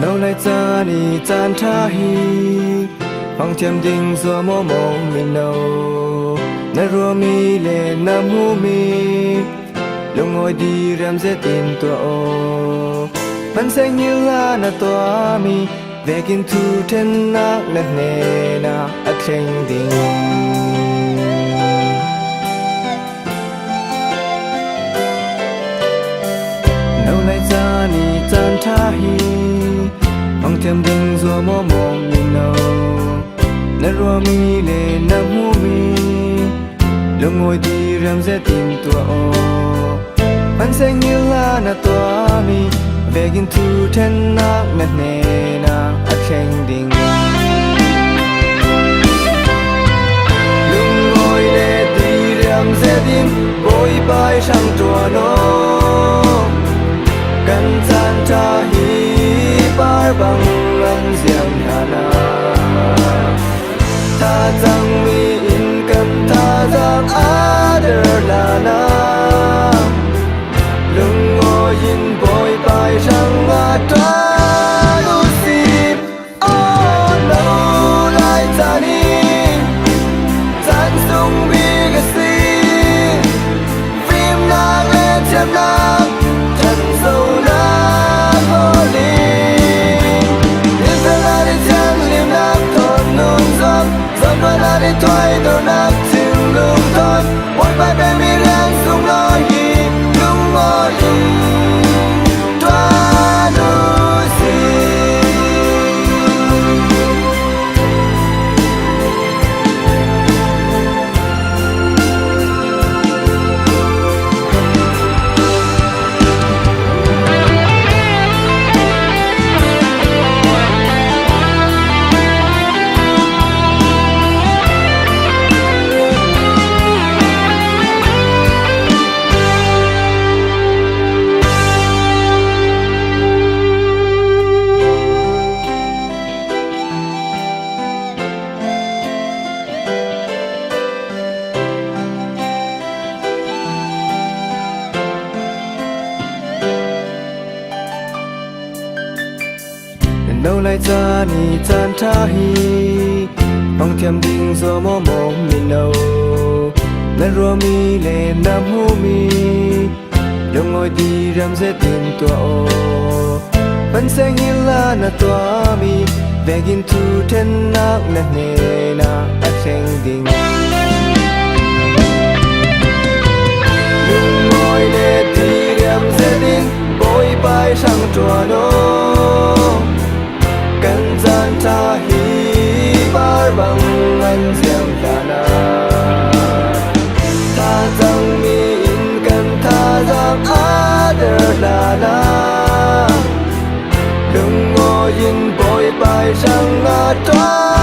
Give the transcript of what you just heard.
nâu lại cha ni chan tha hi phong thiam ding zo mo mong min nâu na ro mi le na mu mi lung ngồi đi ram ze tin tua o pan sang như la na tua mi về kinh thu thiên na na ne na a theng ding nâu lại cha ni chan tha hi phong thiam ding zo mo mong min nâu na ro mi le na mu mi lung ngồi đi ram ze tin tua o pan sang như la na tua mi về kinh thu thiên na na ne na a theng ding lung ngồi le đi ram ze tin bôi bay sang tua no kan chan tha hi bar bang an ziang hana ta chang mi in kan ta giang other la na lung ngồi in bôi bay sang a tra lu si oh no lại ta ni chan sung bi ga si phim na lên chém na chân sâu na holy in ta la đi chân liêm na thon nung gió gió qua la đi thoái đồ na chim lung thon bôi bay bên mi lên sung lo hi lung ngồi toa lu si nâu lại cha ni chan tha hi phong thiam ding zo mo mong min nâu na ro mi le na mu mi lung ngồi đi ram ze tin tua o pan sang hi la na tua mi về kinh thu thiên na na ne na a theng ding lung ngồi le đi ram ze tin bôi bay sang tua no kan chan tha hi bar bang an ziang hana ta chang mi in kan tha giang other la na lung ngồi in bôi bay sang a tra